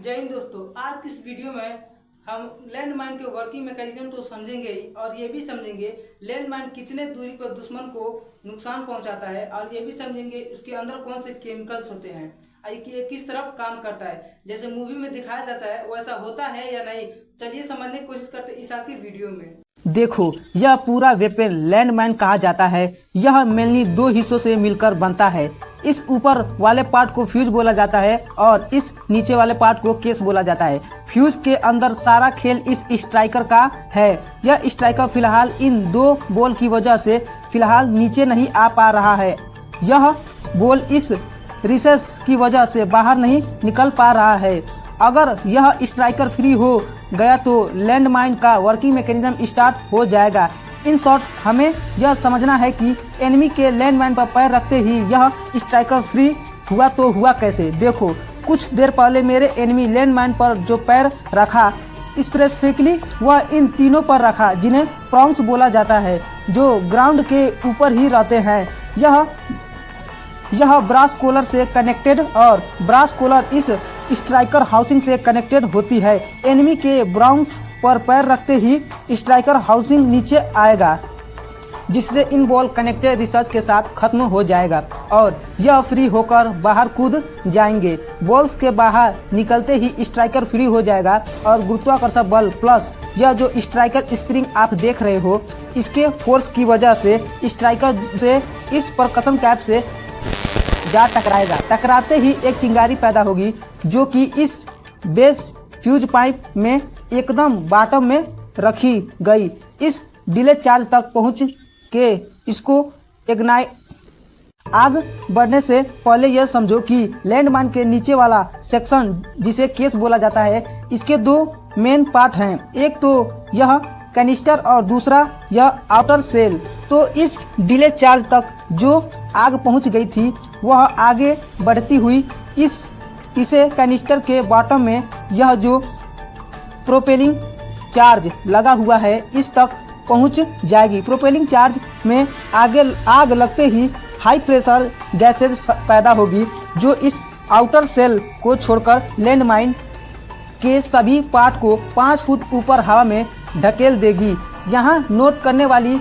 जय हिंद दोस्तों। आज की इस वीडियो में हम लैंडमाइन के वर्किंग मैकेनिज्म तो समझेंगे ही और ये भी समझेंगे लैंडमाइन कितने दूरी पर दुश्मन को नुकसान पहुंचाता है और ये भी समझेंगे उसके अंदर कौन से केमिकल्स होते हैं कि ये किस तरह काम करता है। जैसे मूवी में दिखाया जाता है वैसा होता है या नहीं, चलिए समझने की कोशिश करते हैं इस आज की वीडियो में। देखो, यह पूरा वेपन लैंडमाइन कहा जाता है। यह मेनली दो हिस्सों से मिलकर बनता है। इस ऊपर वाले पार्ट को फ्यूज बोला जाता है और इस नीचे वाले पार्ट को केस बोला जाता है। फ्यूज के अंदर सारा खेल इस स्ट्राइकर का है। यह स्ट्राइकर फिलहाल इन दो बोल की वजह से फिलहाल नीचे नहीं आ पा रहा है। यह बोल इस रिसेस की वजह से बाहर नहीं निकल पा रहा है। अगर यह स्ट्राइकर फ्री हो गया तो लैंडमाइन का वर्किंग मैकेनिज्म स्टार्ट हो जाएगा। इन शॉर्ट हमें यह समझना है कि एनिमी के लैंडमाइन पर पैर रखते ही यह स्ट्राइकर फ्री हुआ तो हुआ कैसे। देखो, कुछ देर पहले मेरे एनिमी लैंडमाइन पर जो पैर रखा स्पेसिफिकली वह इन तीनों पर रखा जिन्हें प्रॉन्ग्स बोला जाता है, जो ग्राउंड के ऊपर ही रहते हैं। यह ब्रास कॉलर से कनेक्टेड और ब्रास कॉलर इस स्ट्राइकर हाउसिंग से कनेक्टेड होती है। एनिमी के ब्राउन्स पर पैर रखते ही स्ट्राइकर हाउसिंग नीचे आएगा, जिससे इन बॉल कनेक्टेड रिसर्च के साथ खत्म हो जाएगा और यह फ्री होकर बाहर कूद जाएंगे। बॉल्स के बाहर निकलते ही स्ट्राइकर फ्री हो जाएगा और गुरुत्वाकर्षण बल प्लस यह जो स्ट्राइकर स्प्रिंग आप देख रहे हो, इसके फोर्स की वजह से स्ट्राइकर से इस परकशन कैप से जा टकराएगा। टकराते ही एक चिंगारी पैदा होगी जो कि इस बेस फ्यूज पाइप में एकदम बॉटम में रखी गई। इस डिले चार्ज तक पहुंच के इसको आग बढ़ने से पहले यह समझो कि लैंडमाइन के नीचे वाला सेक्शन जिसे केस बोला जाता है, इसके दो मेन पार्ट हैं। एक तो यह कैनिस्टर और दूसरा यह आउटर सेल। तो इस डिले चार्ज तक जो आग पहुंच गई थी वह आगे बढ़ती हुई इसे कैनिस्टर के बॉटम में यह जो प्रोपेलिंग चार्ज लगा हुआ है इस तक पहुंच जाएगी। प्रोपेलिंग चार्ज में आग लगते ही हाई प्रेशर गैसेज पैदा होगी जो इस आउटर सेल को छोड़कर लैंडमाइन के सभी पार्ट को 5 फुट ऊपर हवा में ढकेल देगी। यहाँ नोट करने वाली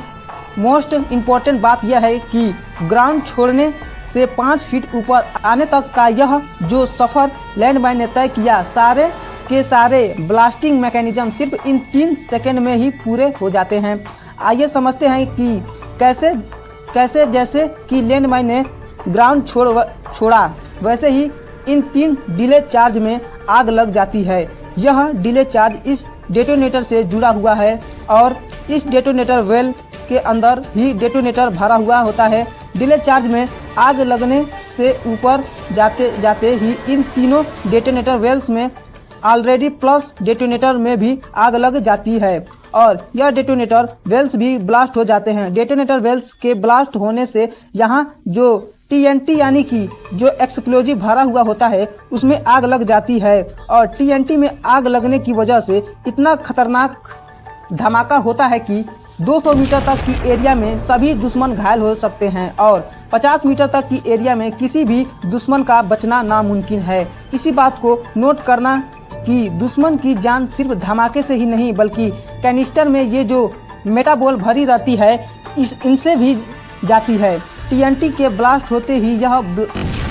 मोस्ट इम्पोर्टेंट बात यह है कि ग्राउंड छोड़ने से 5 फीट ऊपर आने तक का यह जो सफर लैंडमाइन ने तय किया, सारे के सारे ब्लास्टिंग मैकेनिज्म सिर्फ इन 3 सेकंड में ही पूरे हो जाते हैं। आइए समझते हैं कि कैसे जैसे कि लैंडमाइन ने ग्राउंड छोड़ा वैसे ही इन 3 डिले चार्ज में आग लग जाती है। यह डिले चार्ज इस डेटोनेटर से जुड़ा हुआ है और इस डेटोनेटर वेल के अंदर ही डेटोनेटर भरा हुआ होता है। डिले चार्ज में आग लगने से ऊपर जाते जाते ही इन तीनों डेटोनेटर वेल्स में ऑलरेडी प्लस डेटोनेटर में भी आग लग जाती है और यह डेटोनेटर वेल्स भी ब्लास्ट हो जाते हैं। डेटोनेटर वेल्स के ब्लास्ट होने से यहाँ जो TNT यानी कि जो एक्सप्लोजिव भरा हुआ होता है उसमें आग लग जाती है और TNT में आग लगने की वजह से इतना खतरनाक धमाका होता है कि 200 मीटर तक की एरिया में सभी दुश्मन घायल हो सकते हैं और 50 मीटर तक की एरिया में किसी भी दुश्मन का बचना नामुमकिन है। इसी बात को नोट करना कि दुश्मन की जान सिर्फ धमाके से ही नहीं बल्कि कैनिस्टर में ये जो मेटाबॉल भरी रहती है इनसे भी जाती है। TNT के ब्लास्ट होते ही यह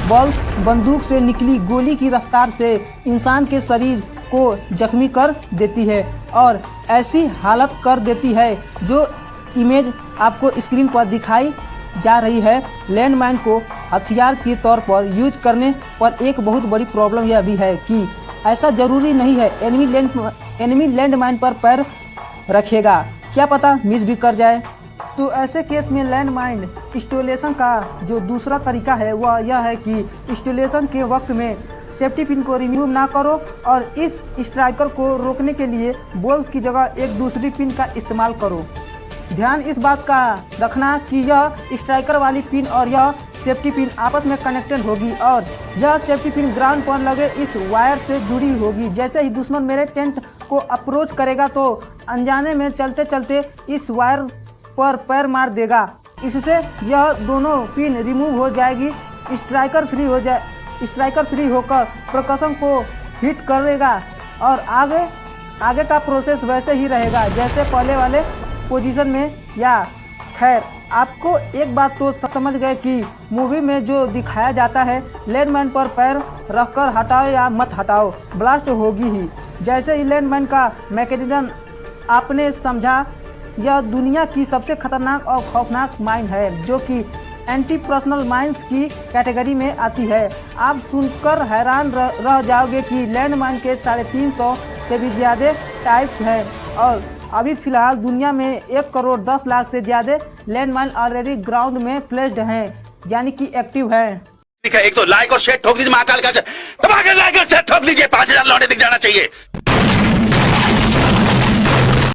बॉल्स बंदूक से निकली गोली की रफ्तार से इंसान के शरीर को जख्मी कर देती है और ऐसी हालत कर देती है जो इमेज आपको स्क्रीन पर दिखाई जा रही है। लैंडमाइन को हथियार के तौर पर यूज करने पर एक बहुत बड़ी प्रॉब्लम यह भी है कि ऐसा जरूरी नहीं है एनिमी लैंडमाइन पर पैर रखेगा, क्या पता मिस भी कर जाए। तो ऐसे केस में लैंडमाइन इंस्टॉलेशन का जो दूसरा तरीका है वह यह है कि इंस्टॉलेशन के वक्त में सेफ्टी पिन को रिमूव ना करो और इस स्ट्राइकर को रोकने के लिए बॉल्स की जगह एक दूसरी पिन का इस्तेमाल करो। ध्यान इस बात का रखना कि यह स्ट्राइकर वाली पिन और यह सेफ्टी पिन आपस में कनेक्टेड होगी और यह सेफ्टी पिन ग्राउंड पर लगे इस वायर से जुड़ी होगी। जैसे ही दुश्मन मेरे टेंट को अप्रोच करेगा तो अनजाने में चलते चलते इस वायर पर पैर मार देगा। इससे यह दोनों पिन रिमूव हो जाएगी। स्ट्राइकर फ्री होकर परकशन को हिट करेगा और आगे का प्रोसेस वैसे ही रहेगा जैसे पहले वाले पोजीशन में। या खैर, आपको एक बात तो समझ गए कि मूवी में जो दिखाया जाता है लैंडमाइन पर पैर रखकर हटाओ या मत हटाओ, ब्लास्ट होगी ही। जैसे ही लैंडमाइन का मैकेनिज्म आपने समझा, यह दुनिया की सबसे खतरनाक और खौफनाक माइन है जो कि एंटी पर्सनल माइंस की कैटेगरी में आती है। आप सुनकर हैरान रह जाओगे कि लैंडमाइन के 350 से भी ज़्यादा टाइप्स हैं और अभी फिलहाल दुनिया में 1,10,00,000 से ज़्यादा लैंडमाइन ऑलरेडी ग्राउंड में प्लेस्ड हैं, यानी कि एक्टिव हैं। एक तो लाइक और शेयर ठोक दीजिए, महाकाल का दबा के लाइक और शेयर ठोक लीजिए, 5,000 लौटे दिख जाना चाहिए।